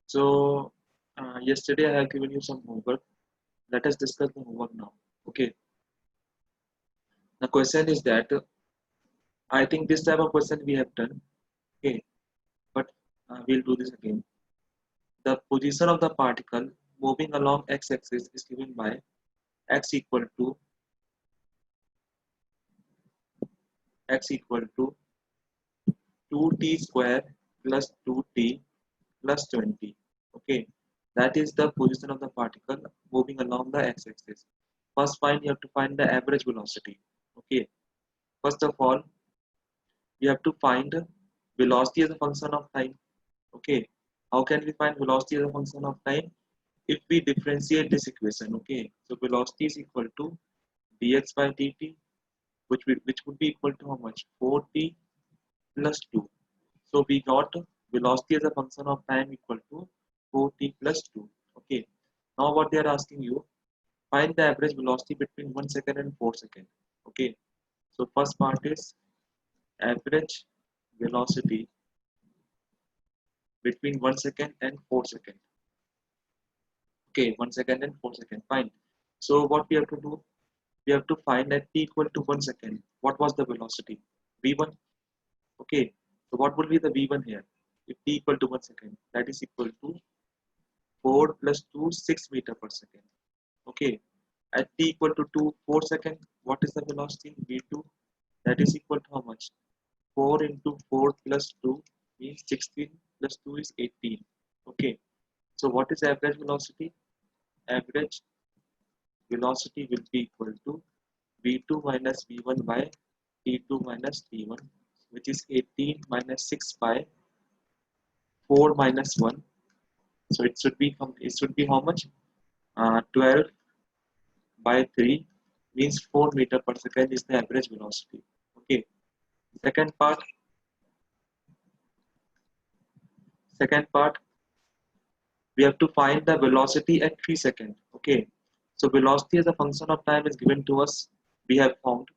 So yesterday I have given you some homework. Let us discuss the homework now. Okay. The question is that I think this type of question we have done. Okay, but we'll do this again. The position of the particle moving along x-axis is given by x equal to 2t square plus 2t plus 20. Okay, that is the position of the particle moving along the x-axis. First, you have to find the average velocity. Okay, first of all, you have to find velocity as a function of time. Okay, how can we find velocity as a function of time? If we differentiate this equation. Okay, so velocity is equal to dx by dt, which would be equal to how much? 4t plus 2. So we got velocity as a function of time equal to 4t plus 2. Okay, now what they are asking you, find the average velocity between 1 second and 4 seconds. Okay, so first part is average velocity between 1 second and 4 seconds. Okay, 1 second and 4 seconds. Fine. So what we have to do? We have to find at t equal to 1 second. What was the velocity? v1. Okay. So what will be the v1 here? If t equal to 1 second, that is equal to 4 plus 2, 6 meter per second. Okay. At t equal to 2, 4 second, what is the velocity? v2. That is equal to how much? 4 into 4 plus 2 means 16 plus 2 is 18. Okay. So what is average velocity? Average velocity will be equal to v2 minus v1 by t2 minus t1, which is 18 minus 6 by 4 minus 1. So it should be how much? 12 by 3 means 4 meter per second is the average velocity. Okay. Second part. Second part. We have to find the velocity at 3 seconds. Okay. So velocity as a function of time is given to us. We have found.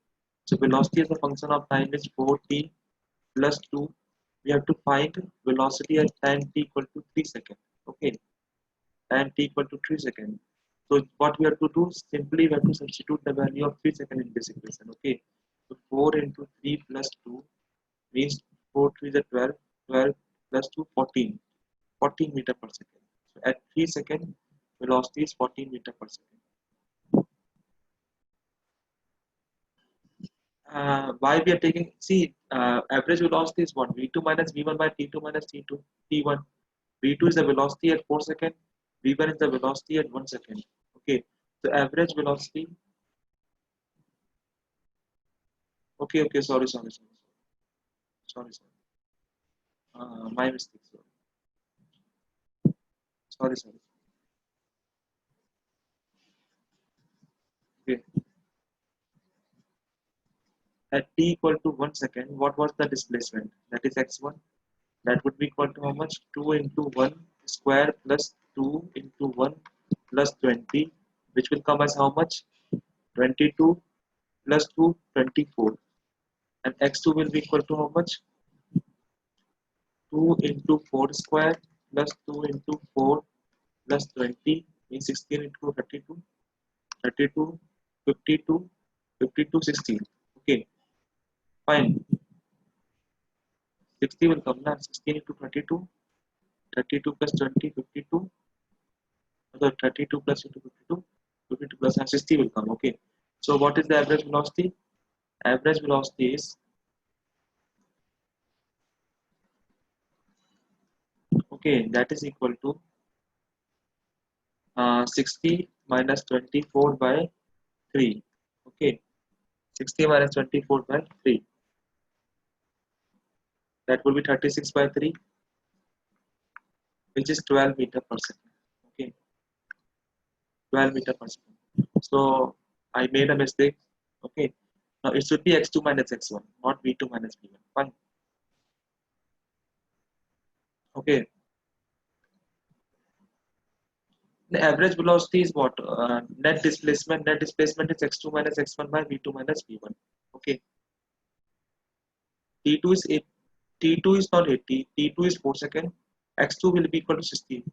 So velocity as a function of time is 4t plus 2. We have to find velocity at time t equal to 3 seconds. Okay. Time t equal to 3 seconds. So what we have to do, simply we have to substitute the value of 3 seconds in this equation. Okay. So 4 into 3 plus 2 means 4 3 is 12. 12 plus 2 14. 14 meter per second. So at 3 seconds, velocity is 14 meter per second. Why we are taking, see, average velocity is what? v2 minus v1 by t2 minus t2 t1. v2 is the velocity at 4 seconds, v1 is the velocity at 1 second. Okay, so average velocity. Okay, sorry, my mistake. Sorry. Okay, at t equal to 1 second, what was the displacement? That is x1. That would be equal to how much? 2 into 1 square plus 2 into 1 plus 20, which will come as how much? 22 plus 2, 24. And x2 will be equal to how much? 2 into 4 square plus 2 into 4 plus 20 means 16 into 32, 32, 52, 52, 16. Okay, fine. 60 will come now. 16 into 22, 32 plus 20, 52. So 32 plus into 52, 52 plus and 60 will come. Okay. So what is the average velocity? Average velocity is, okay, that is equal to 60 minus 24 by 3. Okay, 60 minus 24 by 3. That will be 36 by 3, which is 12 meter per second. Okay, 12 meter per second. So I made a mistake. Okay, now it should be x2 minus x1, not v2 minus v1. Fine. Okay, the average velocity is what? Net displacement. Net displacement is x2 minus x1 by v2 minus v1. Okay, t2 is 8. T2 is not 80. T2 is 4 seconds. X2 will be equal to 60.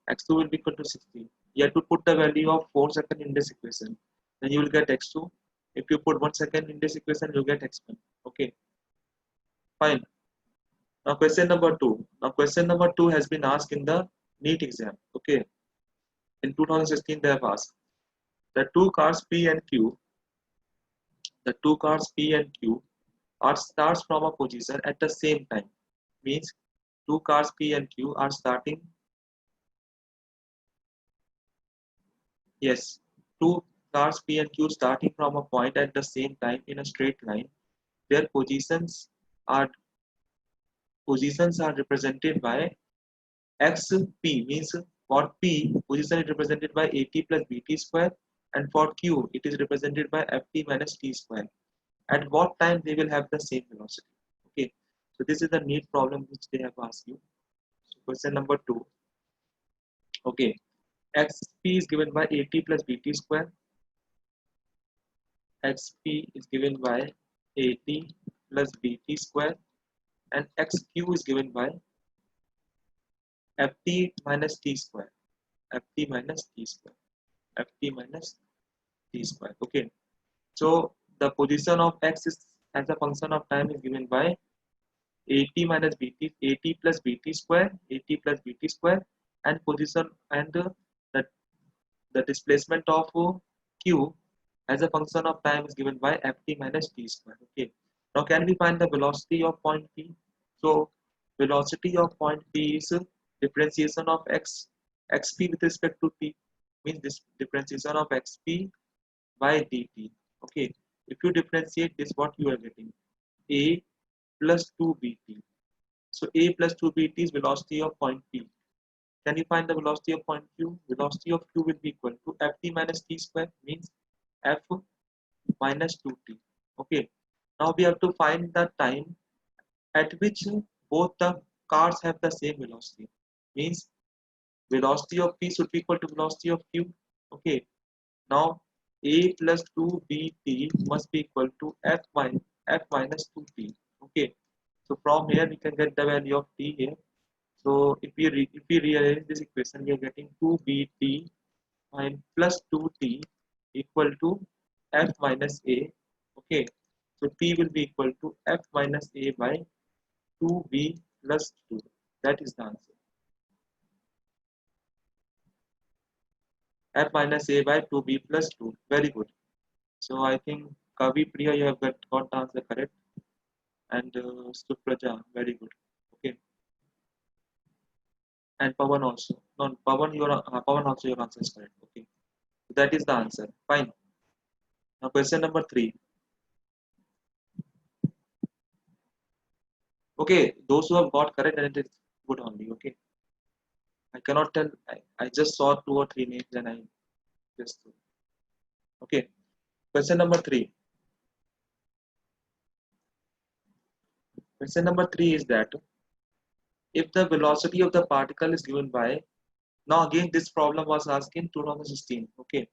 x2 will be equal to 60. You have to put the value of 4 second in this equation. Then you will get x2. If you put 1 second in this equation, you get x1. Okay, fine. Now question number 2. Now question number 2 has been asked in the NEET exam. Okay, in 2016 they have asked the two cars P and Q. The two cars P and Q are starts from a position at the same time. Means two cars P and Q are starting. Yes, two cars P and Q starting from a point at the same time in a straight line. Their positions are represented by xp. Means for P, position is represented by at plus bt square, and for Q it is represented by ft minus t square. At what time they will have the same velocity? Okay, so this is the neat problem which they have asked you. So question number 2. Okay, xp is given by at plus bt square. xp is given by at plus bt square, and xq is given by ft minus t square. ft minus t square. ft minus t square. Okay, so the position of x is as a function of time is given by at minus bt, at plus bt square, at plus bt square, and position and the, the displacement of q as a function of time is given by ft minus t square. Okay, now can we find the velocity of point P? So velocity of point P is differentiation of xp with respect to t, means this differentiation of xp by dt. Okay, if you differentiate this, what you are getting? A plus 2bt. So a plus 2bt is velocity of point P. Can you find the velocity of point Q? Velocity of Q will be equal to ft minus t square, means f minus 2t. Okay, now we have to find the time at which both the cars have the same velocity. Means velocity of P should be equal to velocity of Q. Okay, now a plus 2bt must be equal to f minus 2t. Okay, so from here we can get the value of t here. So if we rearrange this equation, we are getting 2bt and plus 2t equal to f minus a. Okay, so t will be equal to f minus a by 2b plus 2. That is the answer. F minus a by 2b plus 2. Very good. So I think Kavi Priya, you have got the answer correct, and Supraja, very good. Okay, and Pavan also. No, Pavan also your answer is correct. Okay, so that is the answer. Fine. Now question number 3. Okay, those who have got correct, and it is good only. Okay, I cannot tell. I just saw 2 or 3 names and I just. Okay, question number 3. Question number 3 is that if the velocity of the particle is given by, now again this problem was asked in 2016. Okay,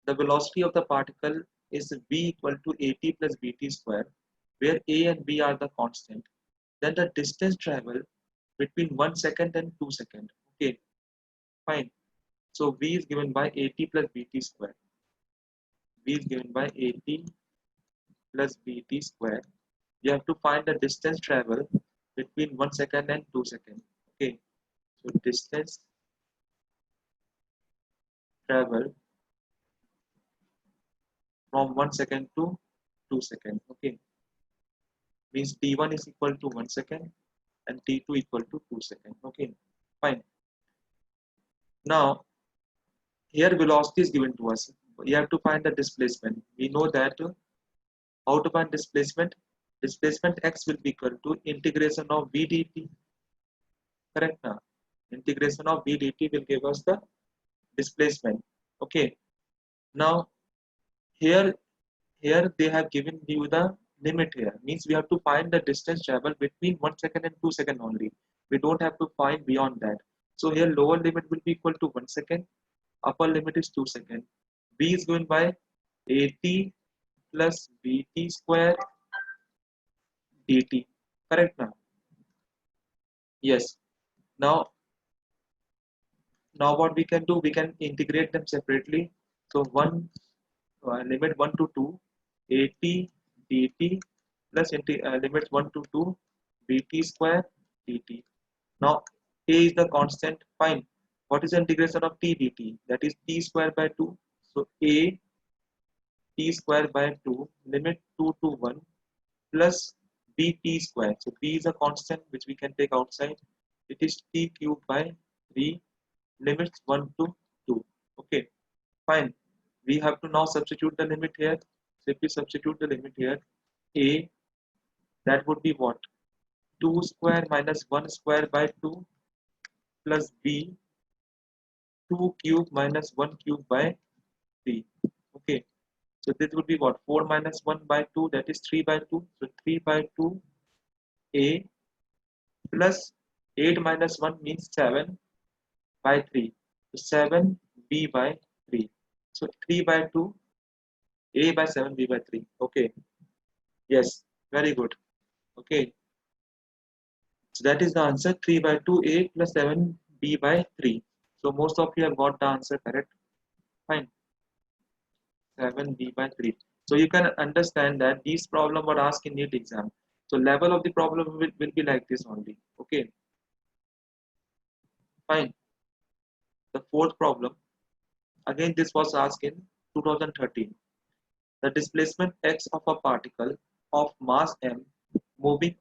the velocity of the particle is v equal to at plus bt square, where a and b are the constant. Then the distance travel between 1 second and 2 seconds. Okay, fine. So v is given by at plus bt square. V is given by at plus bt square. You have to find the distance travel between 1 second and 2 seconds. Okay, so distance travel from 1 second to 2 seconds. Okay, means t1 is equal to 1 second and t2 equal to 2 seconds. Okay, fine. Now here velocity is given to us. You have to find the displacement. We know that how to find displacement. Displacement x will be equal to integration of v dt. Correct now. Integration of v dt will give us the displacement. Okay. Now here they have given you the limit here. Means we have to find the distance travel between 1 second and 2 seconds only. We don't have to find beyond that. So here lower limit will be equal to 1 second. Upper limit is 2 seconds. B is given by at plus bt square dt. Correct now? Yes. Now Now what we can do, we can integrate them separately. So limit 1 to 2 at dt plus limits 1 to 2 bt square dt. Now a is the constant. Fine. What is the integration of t dt? That is t square by 2. So a t square by 2 limit 2 to 1 plus bt square. So b is a constant which we can take outside. It is t cube by 3 limits 1 to 2. Okay, fine. We have to now substitute the limit here. So if we substitute the limit here, a, that would be what? 2 square minus 1 square by 2 plus b, 2 cube minus 1 cube by 3. Okay, so this would be what? 4 minus 1 by 2, that is 3 by 2. So 3 by 2 a plus 8 minus 1 means 7 by 3. So 7 b by 3. So 3 by 2 a by 7 b by 3. Okay, yes, very good. Okay, so that is the answer, 3 by 2 a plus 7 b by 3. So most of you have got the answer correct. Fine, 7 b by 3. So you can understand that these problem were asked in NEET exam. So level of the problem will be like this only. Okay, fine. The fourth problem, again this was asked in 2013. The displacement x of a particle of mass m moving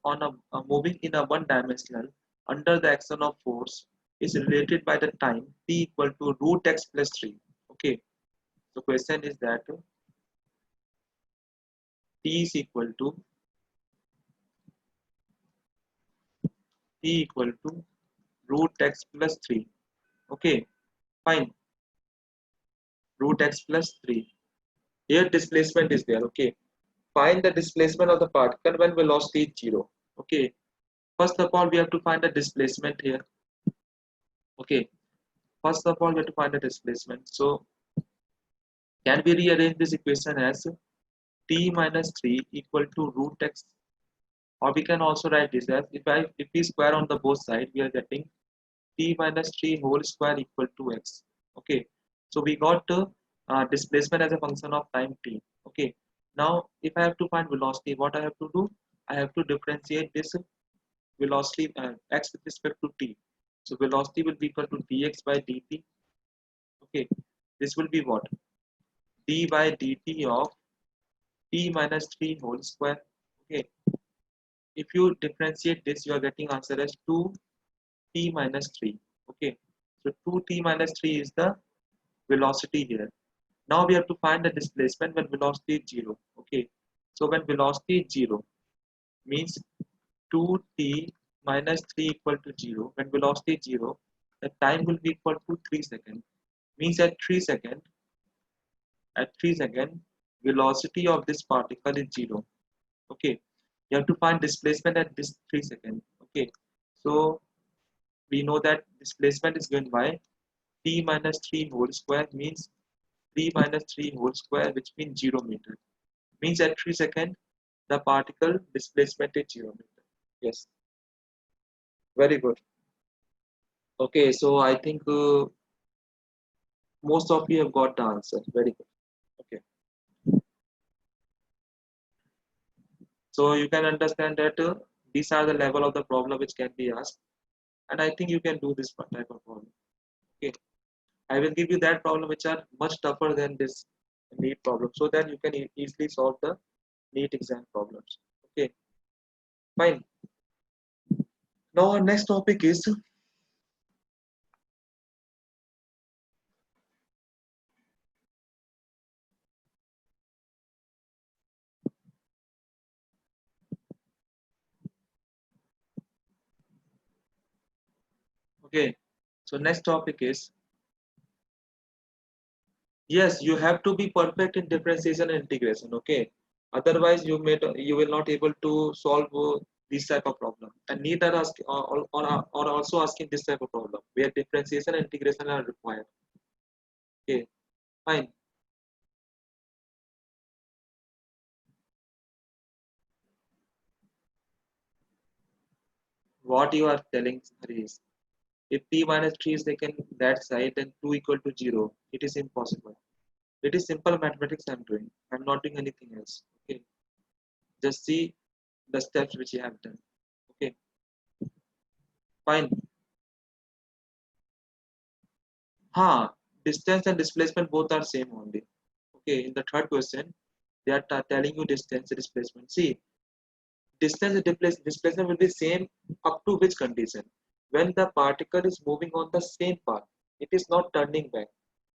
in a one-dimensional under the action of force is related by the time t equal to root x plus 3. Okay, so question is that t is equal to root x plus 3. Okay, fine, root x plus 3. Here displacement is there. Okay, find the displacement of the particle when velocity is 0. Okay, first of all we have to find the displacement here. Okay, first of all we have to find the displacement. So can we rearrange this equation as t minus 3 equal to root x, or we can also write this as if we square on the both sides, we are getting t minus 3 whole square equal to x. Okay, so we got displacement as a function of time t. Okay, now if I have to find velocity, what I have to do, I have to differentiate this velocity x with respect to t. So velocity will be equal to dx by dt. Okay, this will be what? D by dt of t minus 3 whole square. Okay, if you differentiate this, you are getting answer as 2t minus 3. Okay, so 2t minus 3 is the velocity here. Now we have to find the displacement when velocity is 0. Okay, so when velocity is 0 means 2t minus 3 equal to 0. When velocity is 0, the time will be equal to 3 seconds. Means at 3 seconds, velocity of this particle is 0. Okay, you have to find displacement at this 3 seconds. Okay, so we know that displacement is given by t minus 3 whole square means 3 minus 3 whole square, which means 0 meter. Means at 3 seconds, the particle displacement is 0 meter. Yes, very good. Okay, so I think most of you have got the answer. Very good. Okay, so you can understand that these are the level of the problem which can be asked, and I think you can do this type of problem. Okay, I will give you that problem which are much tougher than this NEET problem, so that you can easily solve the NEET exam problems. Okay, fine. Now our next topic is, okay. So next topic is, yes, you have to be perfect in differentiation and integration. Okay, otherwise you will not able to solve this type of problem. And neither ask or also asking this type of problem where differentiation and integration are required. Okay, fine. What you are telling, Harish? If t minus 3 is taken that side, then 2 equal to 0. It is impossible. It is simple mathematics I'm doing. I'm not doing anything else. Okay. Just see the steps which you have done. Okay. Fine. Ha. Distance and displacement both are same only. Okay. In the third question, they are telling you distance and displacement. See, distance and displacement will be same up to which condition? When the particle is moving on the same path, it is not turning back.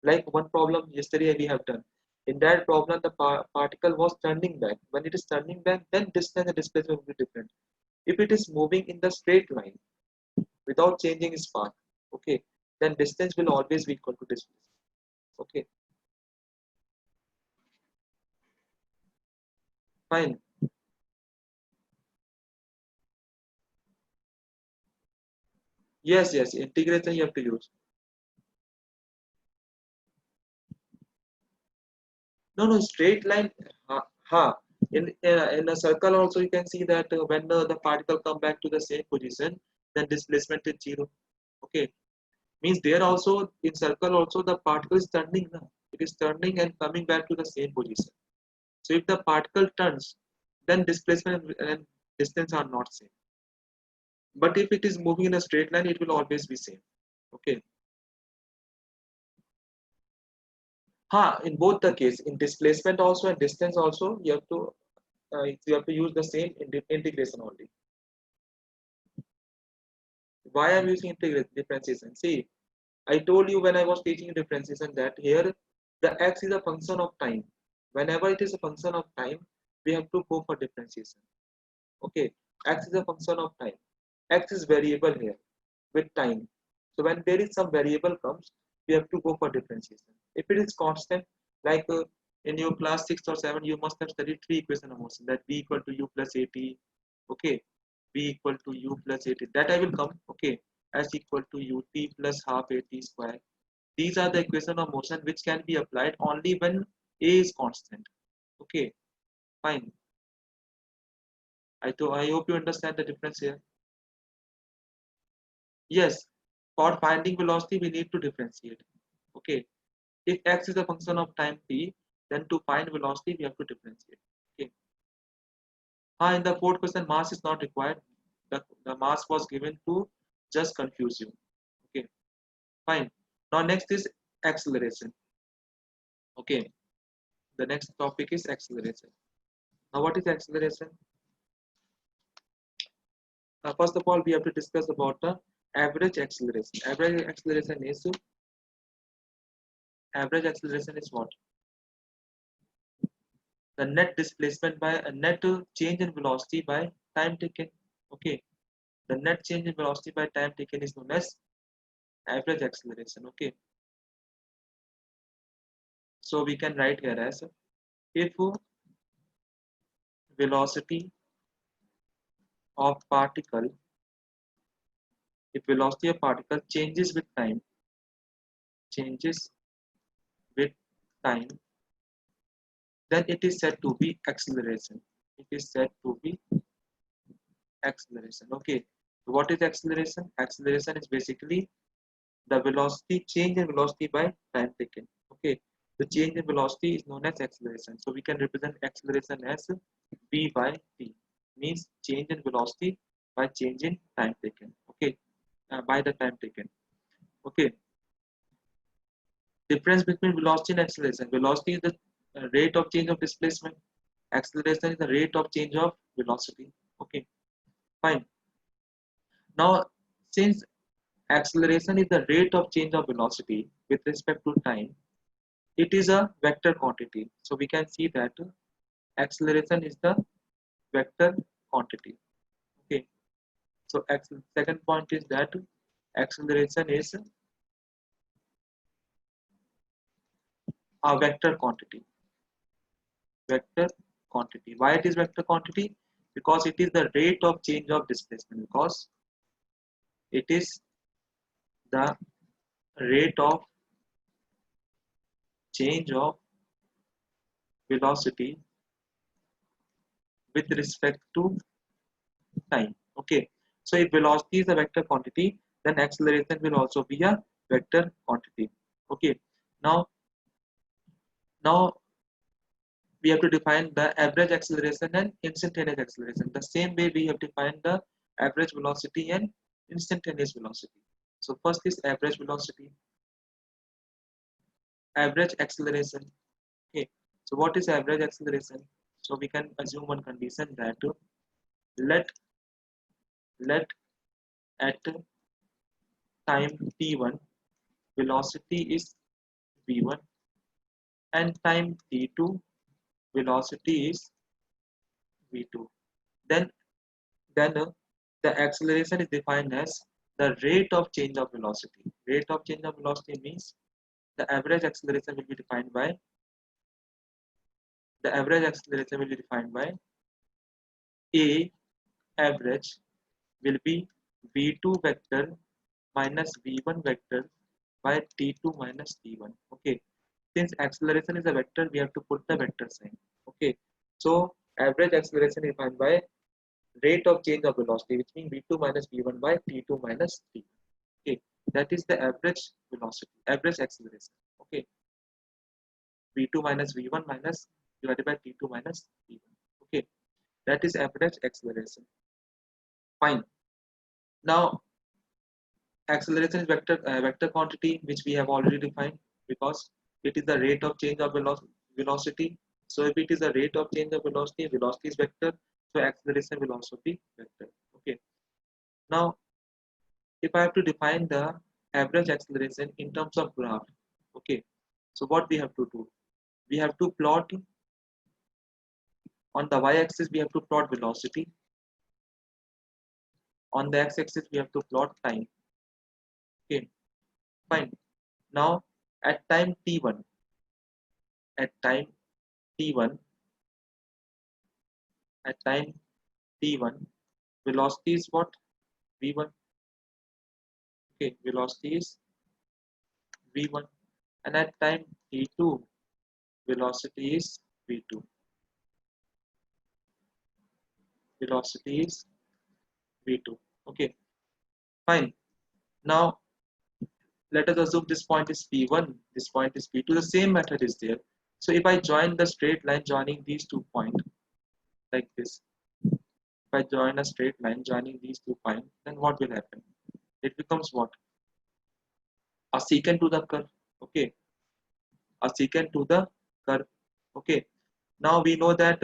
Like one problem yesterday we have done. In that problem, the particle was turning back. When it is turning back, then distance and displacement will be different. If it is moving in the straight line without changing its path, okay, then distance will always be equal to displacement. Okay, fine. Yes, yes, integration you have to use. No, no, straight line. Ha. In a circle also you can see that when the particle come back to the same position, then displacement is zero. Okay, means there also in circle also the particle is turning now. It is turning and coming back to the same position. So if the particle turns, then displacement and distance are not same. But if it is moving in a straight line, it will always be same. Okay. In both the case, in displacement also and distance also, you have to use the same integration only. Why I'm using integration differentiation? See, I told you when I was teaching differentiation that here the x is a function of time. Whenever it is a function of time, we have to go for differentiation. Okay, x is a function of time. X is variable here with time. So when there is some variable comes, we have to go for differentiation. If it is constant, like in your class 6 or 7, you must have studied three equation of motion, that v equal to u plus at, okay, v equal to u plus at. That I will come, okay, s equal to ut plus half at square. These are the equation of motion which can be applied only when a is constant. Okay, fine. I hope you understand the difference here. Yes, for finding velocity, we need to differentiate. Okay, if x is a function of time t, then to find velocity, we have to differentiate. Okay. In the fourth question, mass is not required. The mass was given to just confuse you. Okay, fine. Now next is acceleration. Okay, the next topic is acceleration. Now what is acceleration? First of all, we have to discuss about the average acceleration. Average acceleration is what? The net displacement by a net change in velocity by time taken. Okay, the net change in velocity by time taken is known as average acceleration. Okay, so we can write here as if velocity of particle, if velocity of particle changes with time, then it is said to be acceleration. It is said to be acceleration. Okay, what is acceleration? Acceleration is basically the velocity change in velocity by time taken. Okay, the change in velocity is known as acceleration. So we can represent acceleration as v by t, means change in velocity by change in time taken. Okay, by the time taken. Okay, difference between velocity and acceleration. Velocity is the rate of change of displacement. Acceleration is the rate of change of velocity. Okay, fine. Now, since acceleration is the rate of change of velocity with respect to time, it is a vector quantity. So we can see that acceleration is the vector quantity. Okay. So second point is that acceleration is a vector quantity. Vector quantity. Why it is vector quantity? Because it is the rate of change of displacement. Because it is the rate of change of velocity with respect to time. Okay. So if velocity is a vector quantity, then acceleration will also be a vector quantity. Okay, now now we have to define the average acceleration and instantaneous acceleration. The same way we have defined the average velocity and instantaneous velocity. So first is average velocity, average acceleration. Okay, so what is average acceleration? So we can assume one condition that let let at time t1 velocity is v1 and time t2 velocity is v2. Then the acceleration is defined as the rate of change of velocity. Rate of change of velocity means the average acceleration will be defined by a average will be v2 vector minus v1 vector by t2 minus t1. Okay, since acceleration is a vector, we have to put the vector sign. Okay, so average acceleration is defined by rate of change of velocity, which means v2 minus v1 by t2 minus t1. Okay, that is the average velocity, average acceleration. Okay, v2 minus v1 minus divided by t2 minus t1. Okay, that is average acceleration. Fine. Now acceleration is vector quantity, which we have already defined because it is the rate of change of velocity. So if it is the rate of change of velocity, velocity is vector, so acceleration will also be vector. Okay, now if I have to define the average acceleration in terms of graph, okay, so what we have to do, we have to plot on the y-axis, we have to plot velocity, on the x-axis we have to plot time. Okay, fine. Now at time t1, at time t1 at time t1, velocity is what? v1. Okay, velocity is v1, and at time t2, velocity is v2. Velocity is v2. Okay, fine. Now let us assume this point is p1, this point is p2. The same method is there. So if I join the straight line joining these 2 points like this, if I join a straight line joining these 2 points, then what will happen? It becomes what? A secant to the curve. Okay, a secant to the curve. Okay, now we know that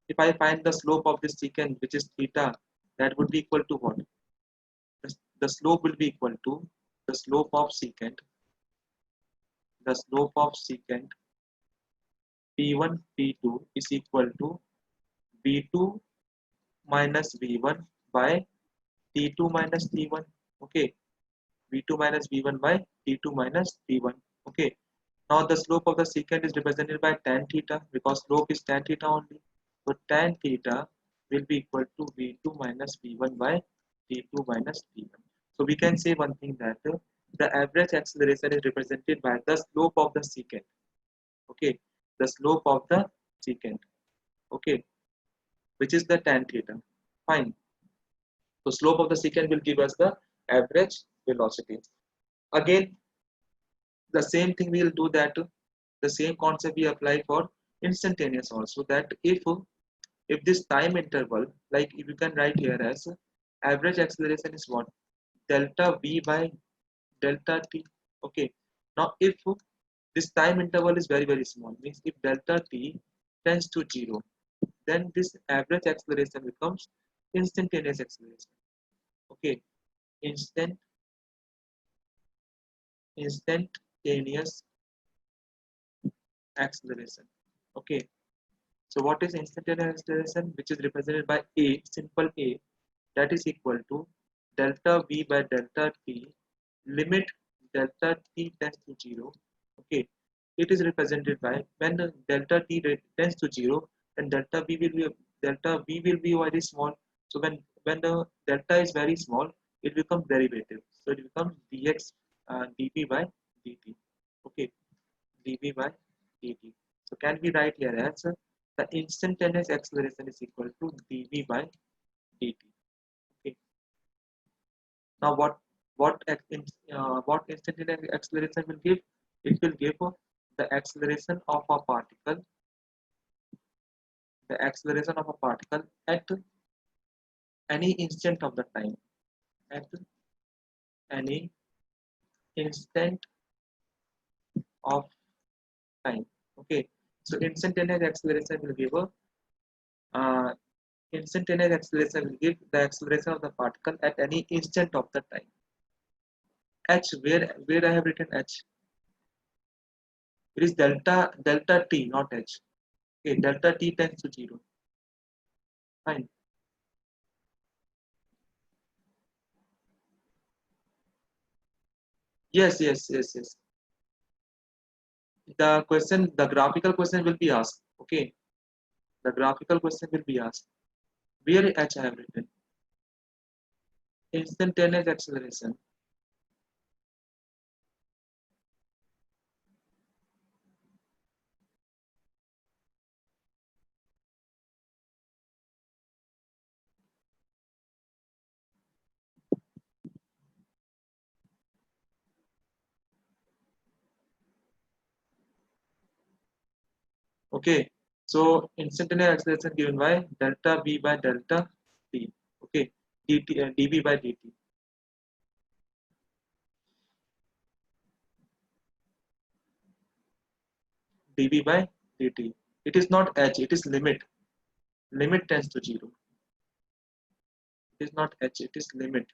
if I find the slope of this secant, which is theta, that would be equal to what? The slope will be equal to the slope of secant, p1 p2 is equal to v2 minus v1 by t2 minus t1. Okay, v2 minus v1 by t2 minus t1. Okay, now the slope of the secant is represented by tan theta because slope is tan theta only. So tan theta will be equal to v2 minus v1 by t2 minus t1. So we can say one thing that the average acceleration is represented by the slope of the secant. Okay, the slope of the secant. Okay, which is the tan theta. Fine. So slope of the secant will give us the average velocity. Again, the same thing we will do that. The same concept we apply for instantaneous also. That if this time interval, like if you can write here as average acceleration is what? Delta v by delta t. Okay. Now if this time interval is very small, means if delta t tends to 0, then this average acceleration becomes instantaneous acceleration. Okay, instantaneous acceleration. Okay, so what is instantaneous acceleration, which is represented by a, simple a, that is equal to delta v by delta t limit delta t tends to 0. Okay, it is represented by when the delta t tends to 0, then delta v will be very small. So when the delta is very small, it becomes derivative. So it becomes dx dv by dt. Okay, dv by dt. So can we write here as the instantaneous acceleration is equal to dv by dt. Okay. Now what instantaneous acceleration will give? It will give the acceleration of a particle, the acceleration of a particle at any instant of the time, at any instant of time. Okay, so instantaneous acceleration will give a uh, instantaneous acceleration will give the acceleration of the particle at any instant of the time. H, where I have written H, it is delta t, not H. Okay, delta t tends to 0. Fine. Yes. The graphical question will be asked. Okay, the graphical question will be asked. Where H I have written? Instantaneous acceleration. Okay, so instantaneous acceleration given by delta v by delta t. Okay, dv by dt. dv by dt. It is not H, it is limit. Limit tends to 0. It is not H, it is limit.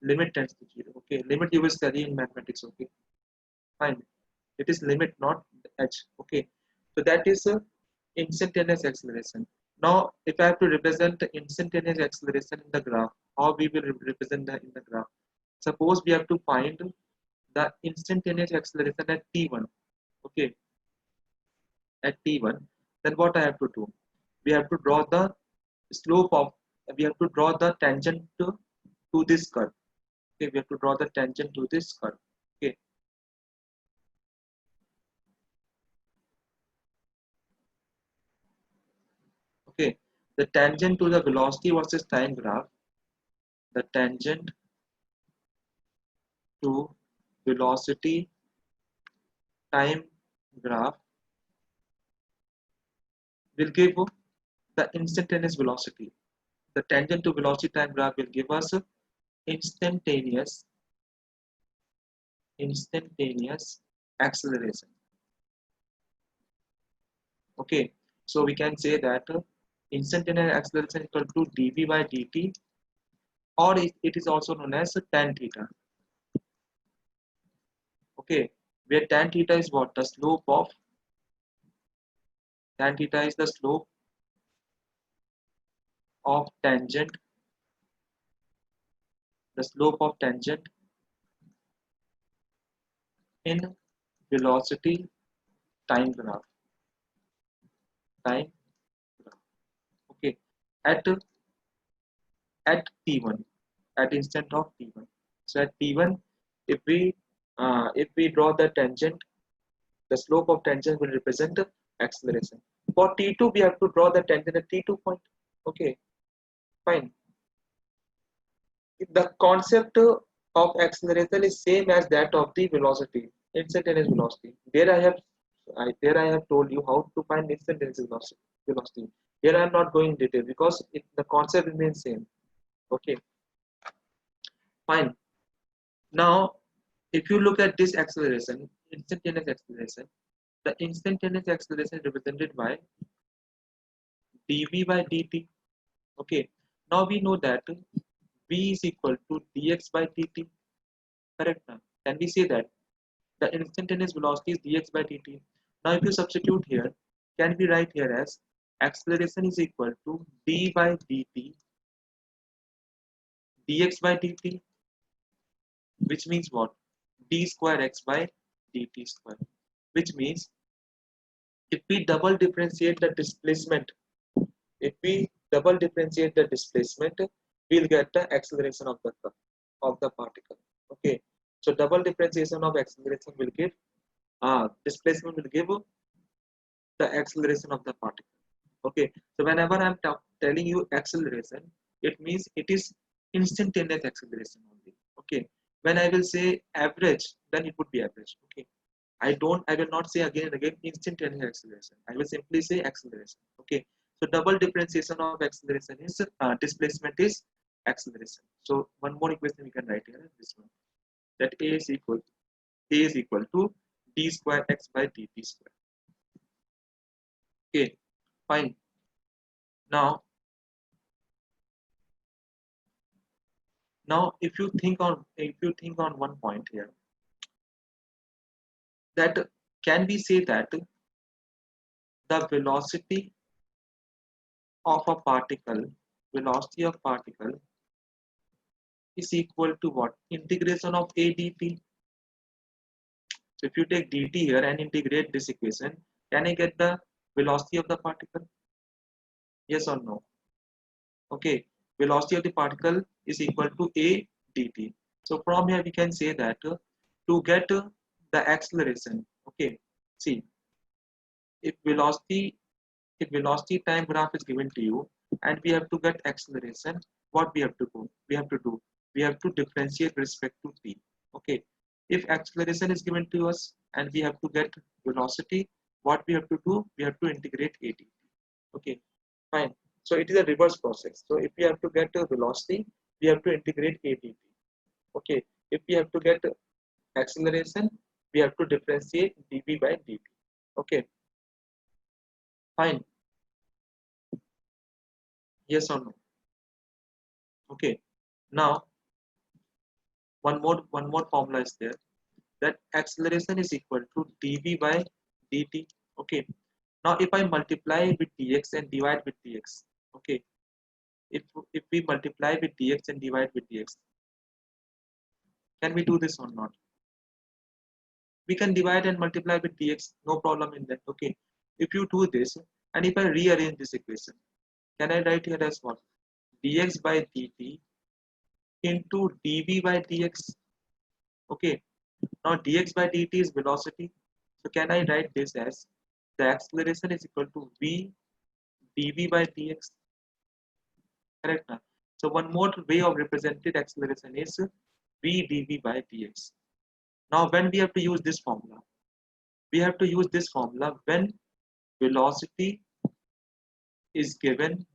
Limit tends to 0. Okay, limit you will study in mathematics. Okay, fine. It is limit, not H. Okay, so that is instantaneous acceleration. Now, if I have to represent the instantaneous acceleration in the graph, how we will represent that in the graph? Suppose we have to find the instantaneous acceleration at t1. Okay, at t1, then what I have to do? We have to draw the slope of, we have to draw the tangent to this curve. Okay, we have to draw the tangent to this curve. Okay, okay. The tangent to the velocity versus time graph, the tangent to velocity time graph will give the instantaneous velocity. The tangent to velocity time graph will give us instantaneous instantaneous acceleration. Okay, so we can say that instantaneous acceleration equal to dv by dt, or it is also known as tan theta. Okay, where tan theta is what? The slope of, tan theta is the slope of tangent, the slope of tangent in velocity time graph. Time graph. Okay, at at t1, at instant of t1. So at t1, if we draw the tangent, the slope of tangent will represent the acceleration. For t2, we have to draw the tangent at t2 point. Okay, fine. The concept of acceleration is same as that of the velocity, instantaneous velocity. There I have told you how to find instantaneous velocity. Here I am not going in detail because the concept remains same. Okay, fine. Now, if you look at this acceleration, the instantaneous acceleration is represented by dv by dt. Okay, now we know that v is equal to dx by dt. Correct now? Can we say that the instantaneous velocity is dx by dt? Now, if you substitute here, can we write here as acceleration is equal to d by dt, dx by dt, which means what? D square x by dt square, which means if we double differentiate the displacement, if we double differentiate the displacement, we'll get the acceleration of the particle. Okay, so double differentiation of acceleration will give displacement will give the acceleration of the particle. Okay, so whenever I'm telling you acceleration, it means it is instantaneous acceleration only. Okay, when I will say average, then it would be average. Okay, I will not say again and again instantaneous acceleration. I will simply say acceleration. Okay, so double differentiation of acceleration is displacement is acceleration. So one more equation we can write here, this one, that a is equal to d square x by dt square. Okay, fine. Now if you think on one point here, that can we say that the of a particle velocity of particle is equal to what? Integration of a dt. So if you take dt here and integrate this equation, can I get the velocity of the particle? Yes or no? Okay, velocity of the particle is equal to a dt. So from here we can say that to get the acceleration, okay, see, if velocity if velocity time graph is given to you and we have to get acceleration, what we have to do? We have to differentiate respect to t. Okay, if acceleration is given to us and we have to get velocity, what we have to do? We have to integrate at. Okay, fine. So it is a reverse process. So if we have to get a velocity, we have to integrate at. Okay, if we have to get acceleration, we have to differentiate dv by dt. Okay, fine. Yes or no? Okay, now one more formula is there, that acceleration is equal to dv by dt. Okay, now if I multiply with dx and divide with dx, okay, if we multiply with dx and divide with dx, can we do this or not? We can divide and multiply with dx, no problem in that. Okay, if you do this and if I rearrange this equation, can I write here as what? Dx by dt into dv by dx. Okay, now dx by dt is velocity. So can I write this as the acceleration is equal to v dv by dx? Correct now. So one more way of represented acceleration is v dv by dx. Now when we have to use this formula, we have to use this formula when velocity is given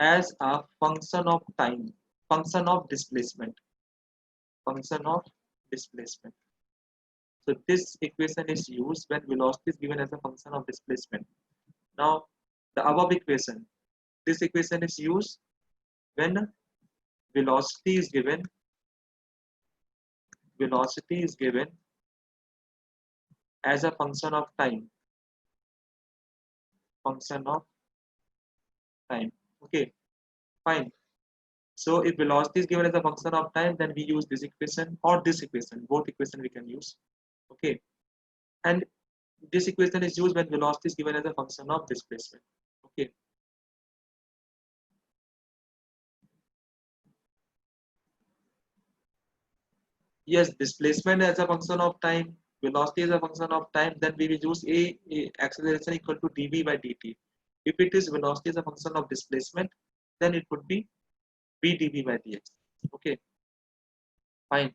as a function of time, function of displacement, function of displacement. So this equation is used when velocity is given as a function of displacement. Now the above equation, this equation is used when velocity is given as a function of time, function of time. Okay, fine. So if velocity is given as a function of time, then we use this equation or this equation, both equation we can use. Okay, and this equation is used when velocity is given as a function of displacement. Okay, yes, displacement as a function of time, velocity is a function of time, then we will use a acceleration equal to dv by dt. If it is velocity as a function of displacement, then it would be v dv by dx. Okay, fine.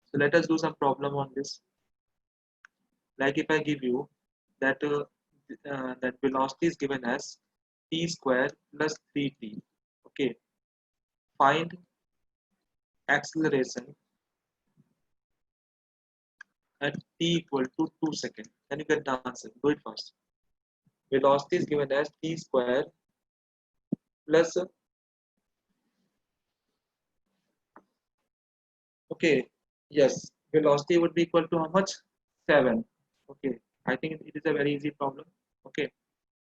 So let us do some problem on this. Like if I give you that that velocity is given as t square plus 3t. Okay, find acceleration at t equal to 2 seconds. Can you get the answer? Do it first. Velocity is given as t square plus, okay, yes, velocity would be equal to how much? 7. Okay, I think it is a very easy problem. Okay,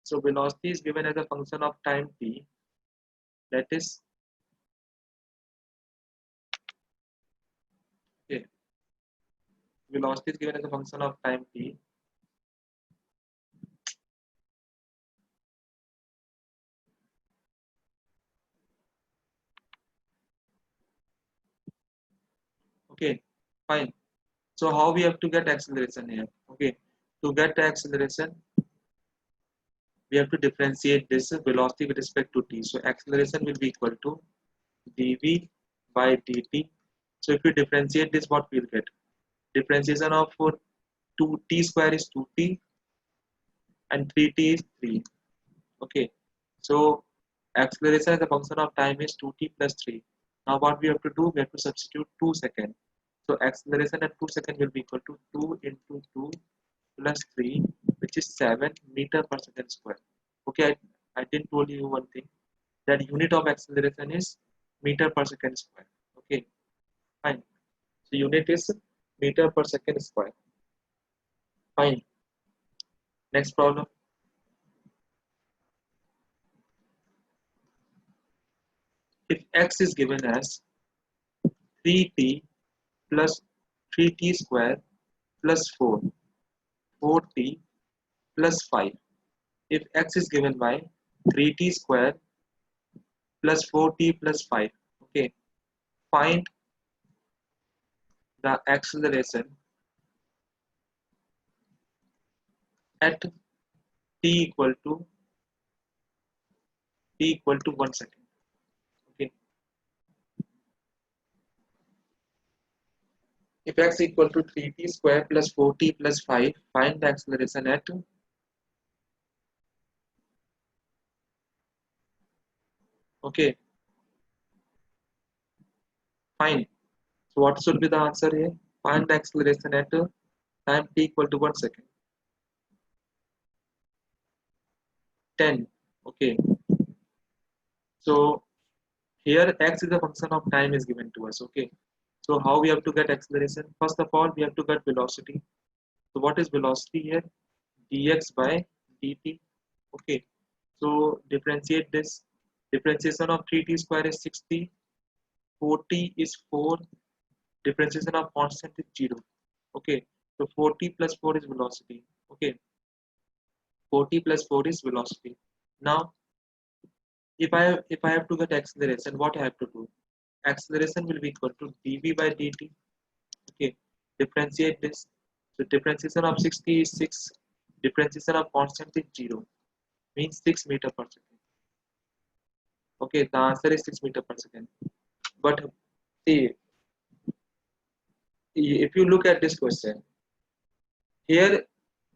so velocity is given as a function of time t, that is, okay, velocity is given as a function of time t. Okay, fine. So how we have to get acceleration here? Okay, to get the acceleration, we have to differentiate this velocity with respect to t. So acceleration will be equal to dv by dt. So if you differentiate this, what we'll get? Differentiation of 2t square is 2t and 3t is 3. Okay. So acceleration as a function of time is 2t plus 3. Now what we have to do? We have to substitute 2 seconds. So acceleration at 2 seconds will be equal to 2 into 2 plus 3, which is 7 meter per second square. Okay, I didn't told you one thing, that unit of acceleration is meter per second square. Okay, fine. So unit is meter per second square. Fine. Next problem. If x is given as 3t plus 3t square plus 4, 4t plus 5. If x is given by 3t square plus 4t plus 5. Okay, find the acceleration at equal to t equal to 1 second. Okay, if x equal to 3t square plus 4t plus 5, find the acceleration at, okay, fine. So what should be the answer here? Find the acceleration at time t equal to 1 second. 10. Okay, so here x is a function of time is given to us. Okay, so how we have to get acceleration? First of all, we have to get velocity. So what is velocity here? Dx by dt. Okay, so differentiate this. Differentiation of 3t square is 60. 4t is 4. Differentiation of constant is 0. Okay, so 40 plus 4 is velocity. Okay, 40 plus 4 is velocity. Now, if I have to get acceleration, what I have to do? Acceleration will be equal to dv by dt. Okay, differentiate this. So differentiation of 60 is 6. Differentiation of constant is 0. Means 6 meter per second. Okay, the answer is 6 meter per second. But see, if you look at this question, here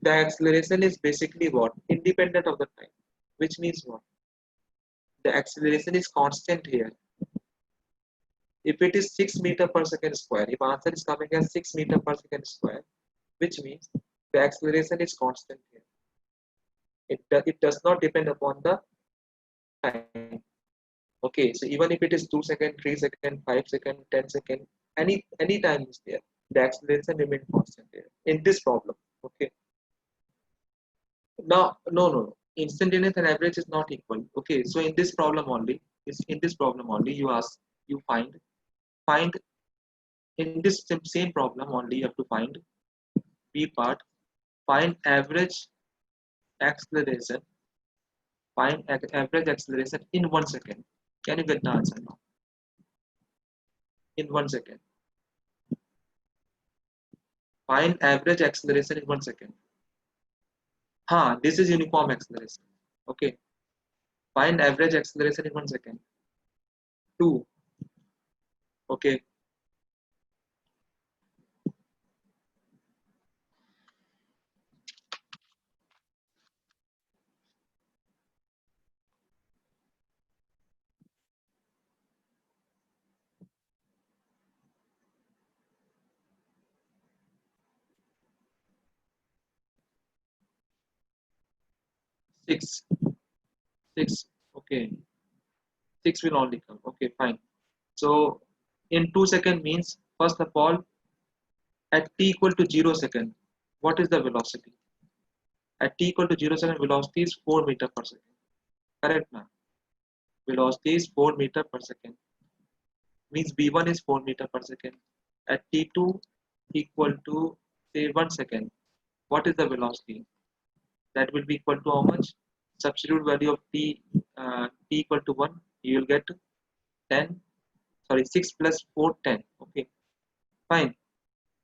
the acceleration is basically what? Independent of the time. Which means what? The acceleration is constant here. If it is 6 meter per second square, if answer is coming as 6 meter per second square, which means the acceleration is constant here. It does not depend upon the time. Okay, so even if it is 2 second, 3 second, 5 second, 10 second, any time is there, the acceleration remains constant here in this problem. Okay. Now, no. Instantaneous and average is not equal. Okay, so in this problem only, you ask, you find in this same problem only you have to find B part, find average acceleration, average acceleration in 1 second. Can you get the answer now? In 1 second. Find average acceleration in 1 second. This is uniform acceleration. Okay. Find average acceleration in 1 second. 2. Okay. 6. 6. Okay. 6 will only come. Okay, fine. So in 2 second means, first of all, at t equal to 0 second, what is the velocity? At t equal to 0 second, velocity is 4 meter per second. Correct, ma'am? Velocity is 4 meter per second. Means v1 is 4 meter per second. At t2 equal to say 1 second, what is the velocity? That will be equal to how much? Substitute value of t equal to 1, you will get 10, sorry, 6 plus 4, 10. Okay, fine.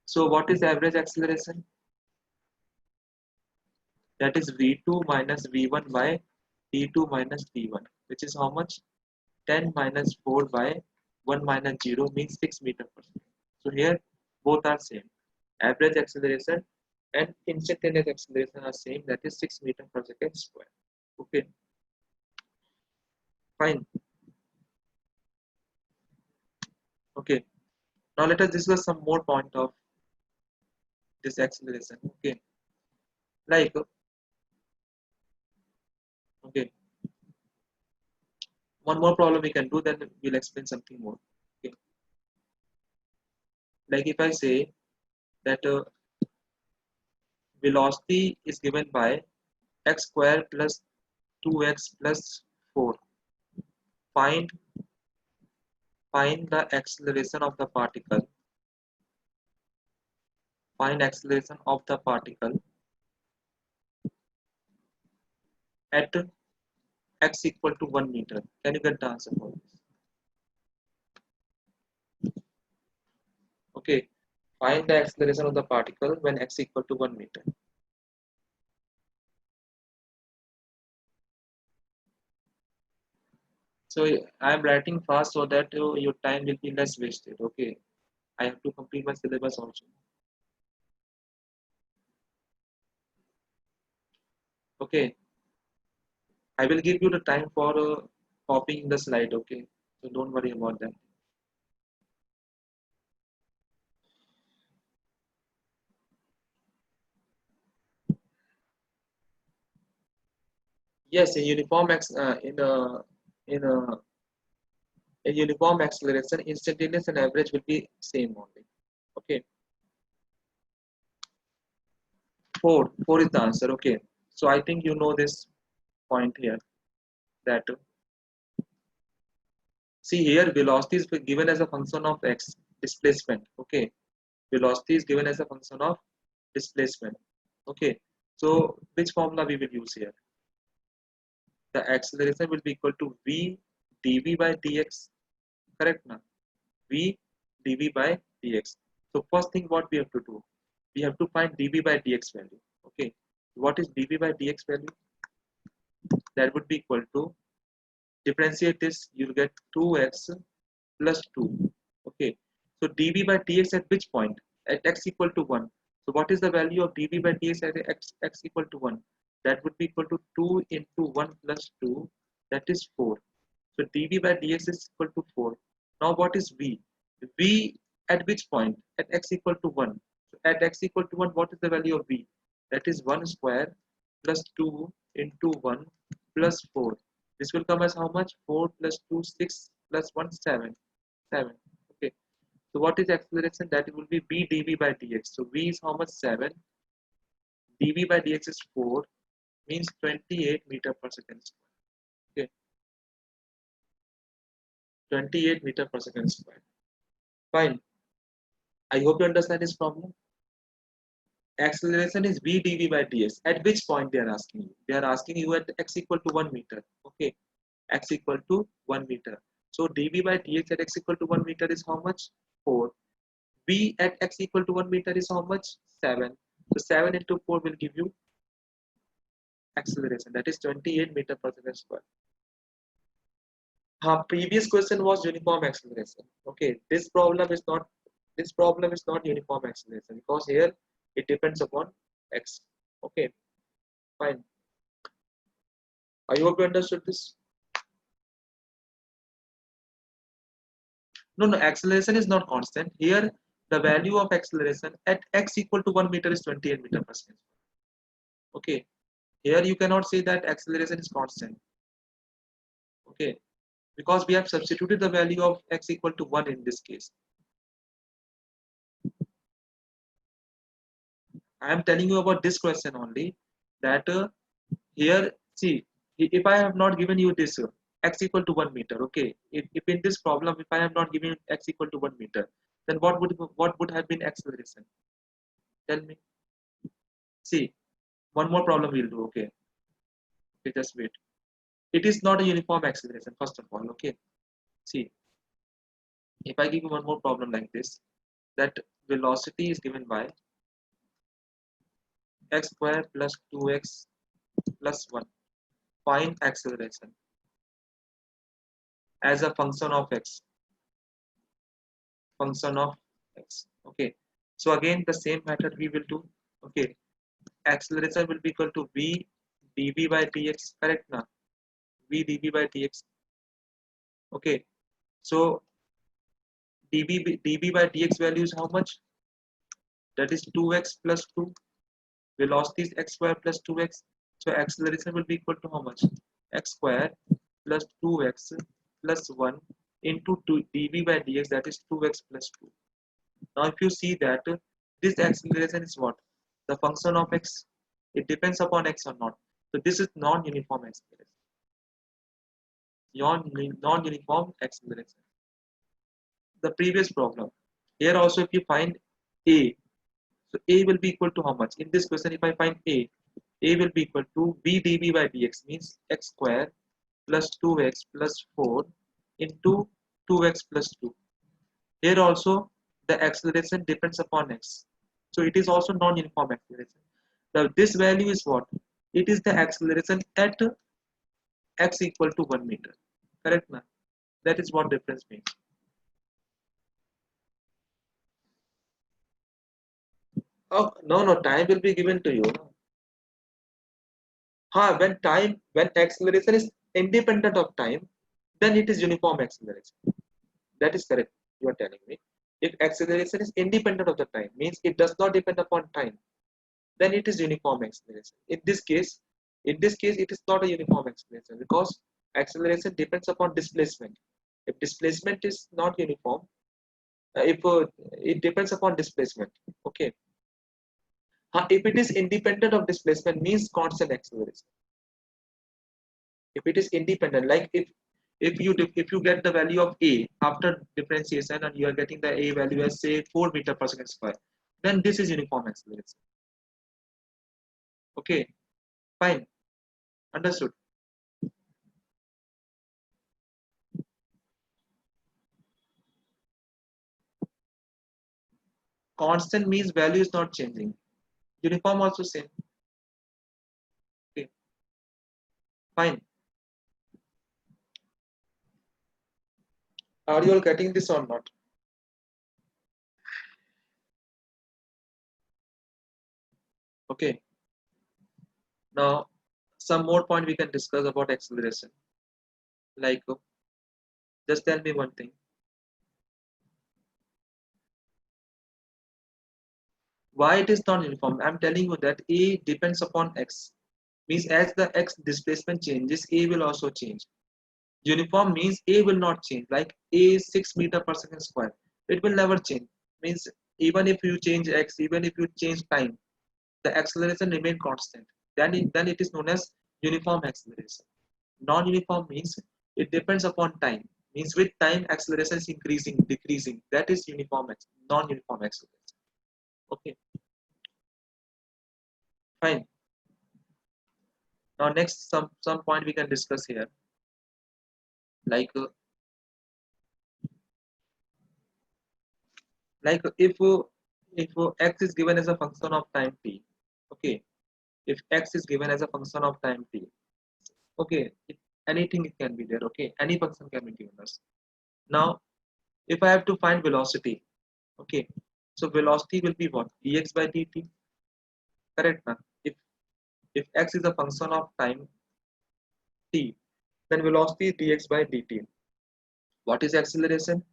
So what is the average acceleration? that is v2 minus v1 by t2 minus t1, which is how much? 10 minus 4 by 1 minus 0 means 6 meter per second. So here both are same. Average acceleration and instantaneous acceleration are same, that is 6 meter per second square. Okay, fine. Okay, now let us discuss some more point of this acceleration. Okay, like okay, one more problem we can do, then we'll explain something more. Okay, like if I say that velocity is given by x square plus 2x plus 4. Find find the acceleration of the particle. Find acceleration of the particle at x equal to 1 meter. Can you get the answer for this? Okay. Find the acceleration of the particle when x equal to 1 meter. So I am writing fast so that your time will be less wasted. Okay. I have to complete my syllabus also. Okay. I will give you the time for copying the slide. Okay. So don't worry about that. Yes, in uniform in a uniform acceleration, instantaneous and average will be same only. Okay. 4 is the answer. Okay. So I think you know this point here, that see here velocity is given as a function of x displacement. Okay. Velocity is given as a function of displacement. Okay. So which formula we will use here? The acceleration will be equal to v dv by dx. Correct now? V dv by dx. So first thing what we have to do, we have to find dv by dx value. Okay. What is dv by dx value? That would be equal to, differentiate this, you'll get 2x plus 2. Okay. So dv by dx at which point? At x equal to 1. So what is the value of dv by dx at x equal to 1? That would be equal to 2 into 1 plus 2, that is 4. So dv by dx is equal to 4. Now what is v? V at which point? At x equal to 1. So at x equal to 1, what is the value of v? That is 1 square plus 2 into 1 plus 4. This will come as how much? 4 plus 2, 6 plus 1, 7. 7. Okay. So what is acceleration? That will be v dv by dx. So v is how much? 7. dv by dx is 4. Means 28 meter per second square. Okay. 28 meter per second square. Fine. I hope you understand this problem. Acceleration is v dv by dx. At which point they are asking you? They are asking you at x equal to 1 meter. Okay. X equal to 1 meter. So dv by dx at x equal to 1 meter is how much? 4. V at x equal to 1 meter is how much? 7. So 7 into 4 will give you acceleration. That is 28 meter per second square. Previous question was uniform acceleration. Okay, this problem is not uniform acceleration, because here it depends upon x. Okay, fine. I hope you understood this. No, acceleration is not constant. Here the value of acceleration at x equal to 1 meter is 28 meter per second. Okay, here you cannot say that acceleration is constant. Okay, because we have substituted the value of x equal to 1 in this case. I am telling you about this question only, that here see, if I have not given you this x equal to 1 meter, okay, if in this problem if I have not given x equal to 1 meter, then what would have been acceleration? Tell me. See, one more problem we'll do. Okay, okay, just wait. It is not a uniform acceleration, first of all. Okay, see, if I give you one more problem like this, that velocity is given by x square plus 2x plus 1. Find acceleration as a function of x. Function of x. Okay. So again, the same method we will do. Okay. Acceleration will be equal to v dv by dx. Correct now? V dv by dx. Okay. So dv by dx value is how much? That is 2x plus 2. Velocity is x square plus 2x. So acceleration will be equal to how much? X square plus 2x plus 1 into 2 dv by dx, that is 2x plus 2. Now if you see that this acceleration is what? The function of x. It depends upon x or not. So this is non-uniform acceleration. Non-uniform acceleration. The previous problem. Here also if you find a, so a will be equal to how much? In this question if I find a will be equal to v dv by dx, means x square plus 2x plus 4 into 2x plus 2. Here also the acceleration depends upon x. So it is also non-uniform acceleration. Now this value is what? It is the acceleration at x equal to 1 meter. Correct na? That is what difference means. Oh, no, time will be given to you. When acceleration is independent of time, then it is uniform acceleration. That is correct. You are telling me. If acceleration is independent of the time, means it does not depend upon time, then it is uniform acceleration. In this case, it is not a uniform acceleration because acceleration depends upon displacement. If displacement is not uniform, if it depends upon displacement, okay. If it is independent of displacement, means constant acceleration. If it is independent, like if you get the value of a after differentiation and you are getting the a value as say 4 meter per second square, then this is uniform acceleration. Okay, fine, understood. Constant means value is not changing. Uniform also same. Okay, fine. Are you all getting this or not? Okay. Now, some more point we can discuss about acceleration. Like, just tell me one thing. Why it is not uniform? I'm telling you that a depends upon x. Means as the x displacement changes, a will also change. Uniform means a will not change. Like a is 6 meter per second square. It will never change. Means even if you change x, even if you change time, the acceleration remain constant. Then it is known as uniform acceleration. Non-uniform means it depends upon time. Means with time acceleration is increasing, decreasing. That is non-uniform acceleration. Okay, fine. Now next some point we can discuss here. Like if x is given as a function of time t. Okay, if x is given as a function of time t. Okay, anything it can be there. Okay, any function can be given us. Now if I have to find velocity, okay, so velocity will be what? Dx by dt. Correct na? If x is a function of time t, then velocity is dx by dt. What is acceleration?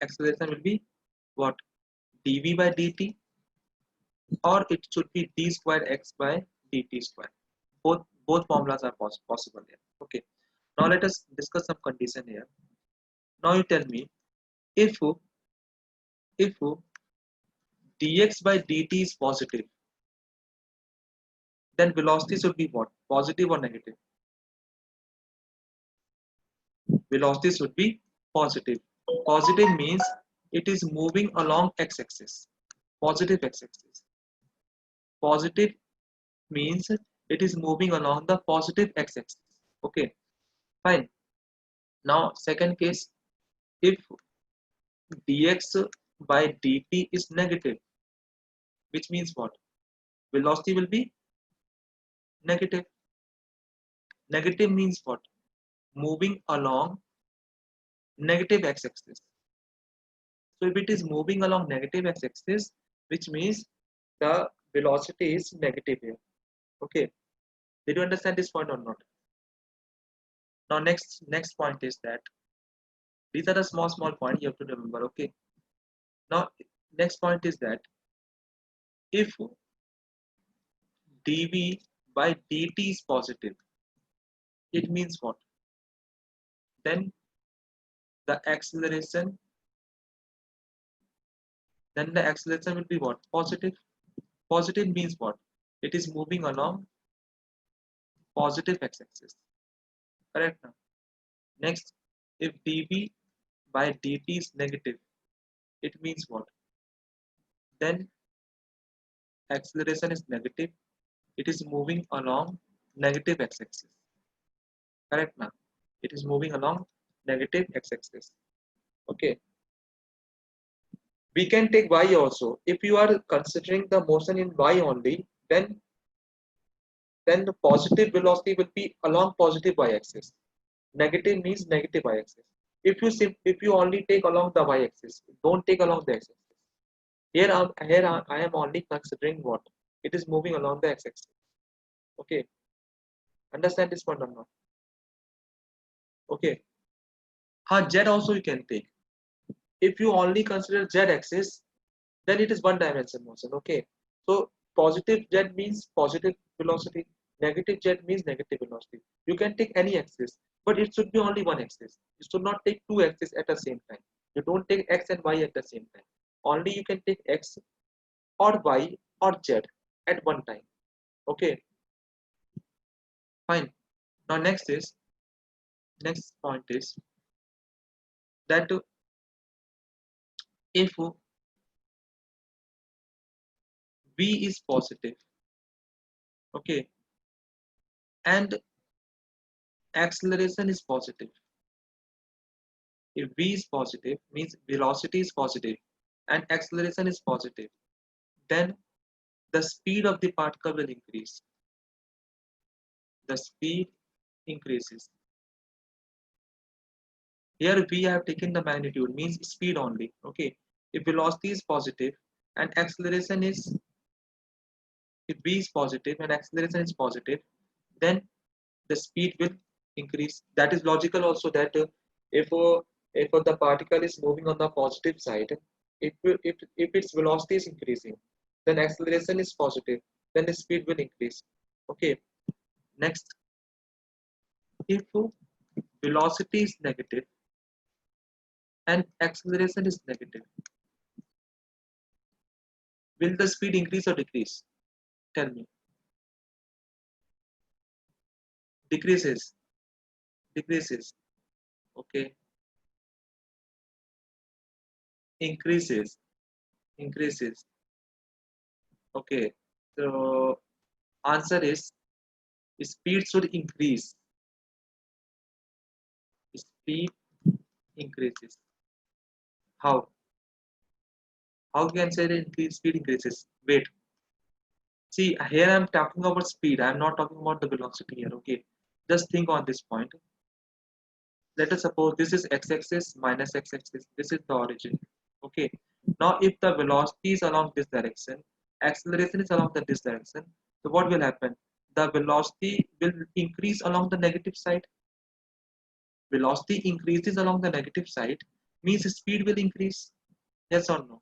Acceleration will be what? Dv by dt, or it should be d square x by dt square. Both formulas are possible here. Okay. Now let us discuss some condition here. Now you tell me if if dx by dt is positive, then velocity should be what? Positive or negative? Velocity should be positive. Positive means it is moving along x-axis. Positive x-axis. Positive means it is moving along the positive x-axis. Okay, fine. Now second case, if dx by dt is negative, which means what? Velocity will be Negative. Negative means what? Moving along negative x-axis. So if it is moving along negative x-axis, which means the velocity is negative here. Okay. Did you understand this point or not? Now next point is that these are the small points you have to remember. Okay. Now next point is that if dv by dt is positive, it means what? Then the acceleration, will be what? Positive. Positive means what? It is moving along positive x-axis. Correct now. Next, if dv by dt is negative, it means what? Then acceleration is negative. It is moving along negative x-axis. Correct now. It is moving along negative x-axis. Okay. We can take y also. If you are considering the motion in y only, then the positive velocity will be along positive y-axis. Negative means negative y-axis. If you only take along the y-axis, don't take along the x-axis. I am only considering what? It is moving along the x-axis. Okay. Understand this point or not? Okay. Z also you can take. If you only consider z axis, then it is one dimension motion. Okay. So positive z means positive velocity, negative z means negative velocity. You can take any axis, but it should be only one axis. You should not take two axes at the same time. You don't take x and y at the same time. Only you can take x or y or z at one time. Okay. Fine. Now next point is that if v is positive, okay, and acceleration is positive. If v is positive, means velocity is positive and acceleration is positive, then the speed of the particle will increase. The speed increases. Here we have taken the magnitude, means speed only. Okay. If velocity is positive and acceleration is, if v is positive and acceleration is positive, then the speed will increase. That is logical also, that if the particle is moving on the positive side, if its velocity is increasing, then acceleration is positive, then the speed will increase. Okay. Next, if velocity is negative and acceleration is negative, will the speed increase or decrease? Tell me. Decreases. Decreases. Okay. Increases. Increases. Okay. So answer is speed should increase. Speed increases. How? How can say that speed increases? Wait. See, here I'm talking about speed. I'm not talking about the velocity here. Okay. Just think on this point. Let us suppose this is x-axis minus x-axis. This is the origin. Okay. Now, if the velocity is along this direction, acceleration is along this direction. So what will happen? The velocity will increase along the negative side. Velocity increases along the negative side means speed will increase. Yes or no?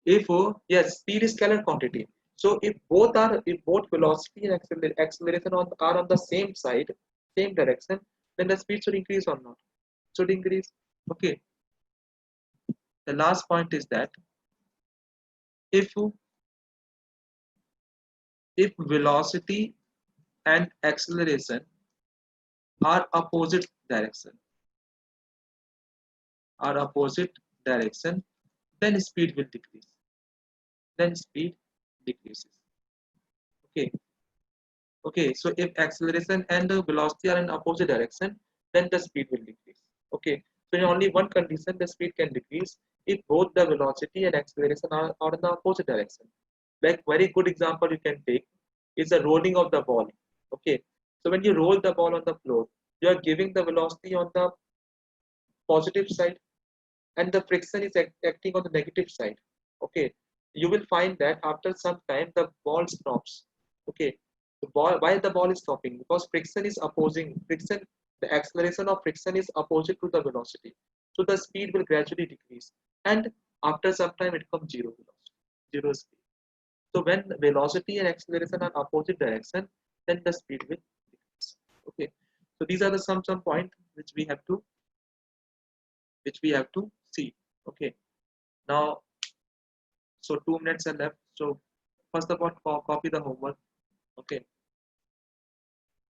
If yes, speed is scalar quantity. So if both velocity and acceleration are on the same side, same direction, then the speed should increase or not? Should increase. Okay. The last point is that if velocity and acceleration are opposite direction, then speed will decrease. Then speed decreases. Okay. Okay, so if acceleration and the velocity are in opposite direction, then the speed will decrease. Okay, so in only one condition the speed can decrease, if both the velocity and acceleration are in the opposite direction. Like very good example you can take is the rolling of the ball. Okay, so when you roll the ball on the floor, you are giving the velocity on the positive side, and the friction is acting on the negative side. Okay, you will find that after some time the ball stops. Okay, the ball, why the ball is stopping? Because friction is opposing friction. The acceleration of friction is opposite to the velocity, so the speed will gradually decrease, and after some time it comes zero velocity, zero speed. So when velocity and acceleration are opposite direction, then the speed will decrease. Okay, so these are the some point which we have to see. Okay, now so 2 minutes are left. So first of all, copy the homework. Okay,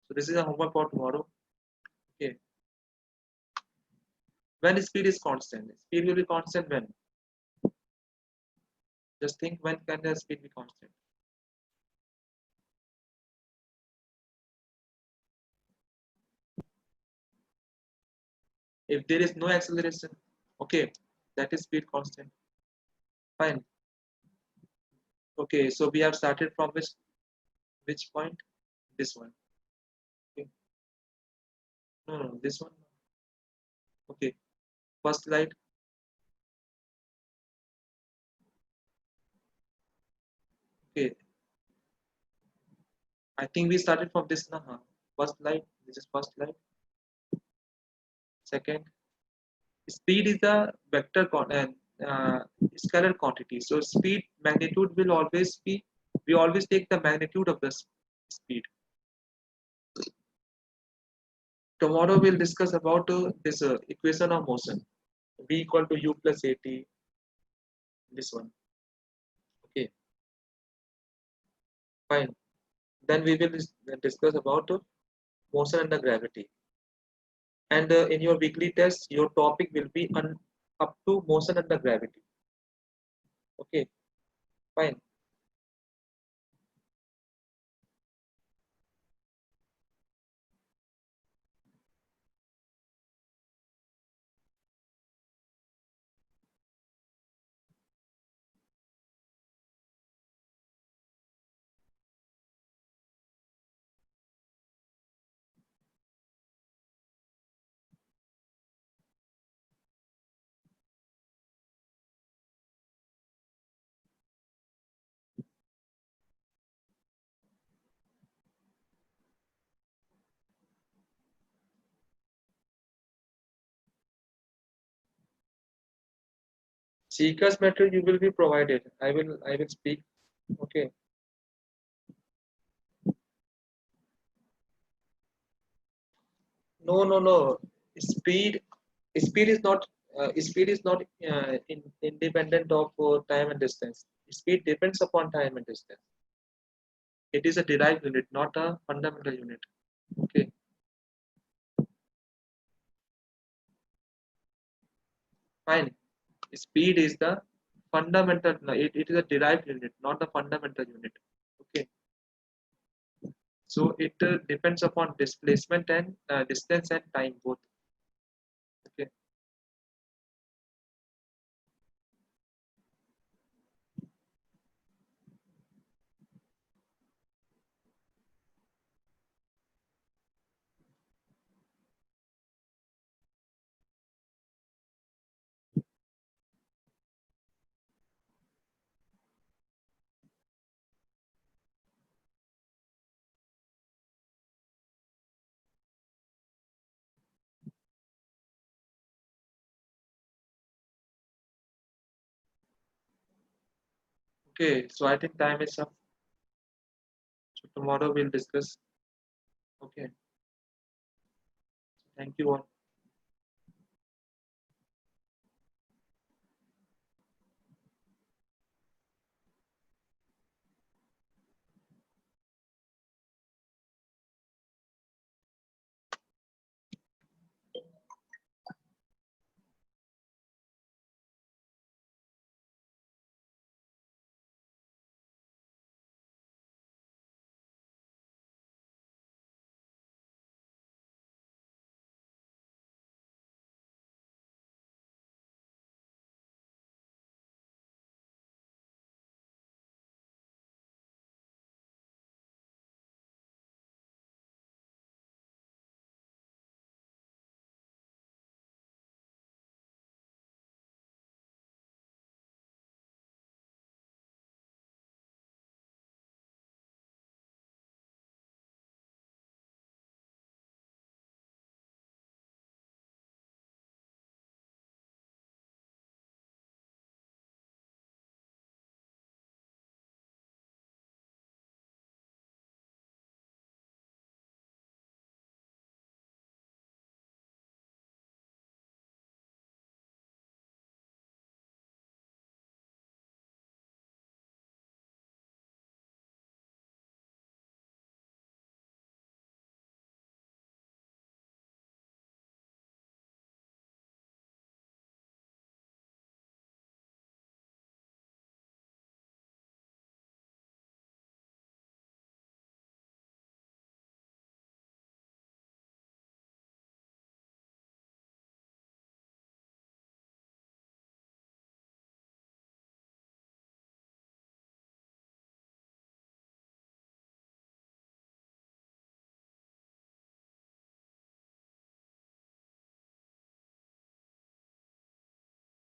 so this is a homework for tomorrow. Okay, when speed is constant, speed will be constant when. Just think, when can the speed be constant? If there is no acceleration, okay, that is speed constant. Fine. Okay, so we have started from which point? This one. Okay. No, no, this one. Okay. First slide. Okay. I think we started from this now. Huh? First slide. This is first slide. Second. Speed is a vector scalar quantity. So speed magnitude will always be. We always take the magnitude of the speed. Tomorrow we'll discuss about this equation of motion. V equal to u plus at. This one. Okay. Fine. Then we will discuss about motion under gravity. And in your weekly test, your topic will be up to motion under gravity. Okay, fine. Seekers material you will be provided. I will speak. Okay. No, no, no. Speed speed is not independent of time and distance. Speed depends upon time and distance. It is a derived unit, not a fundamental unit. Okay, fine. Speed is the fundamental. No, it is a derived unit, not the fundamental unit. Okay, so it depends upon displacement and distance and time both. Okay, okay. So I think time is up. So tomorrow we'll discuss. Okay, thank you all.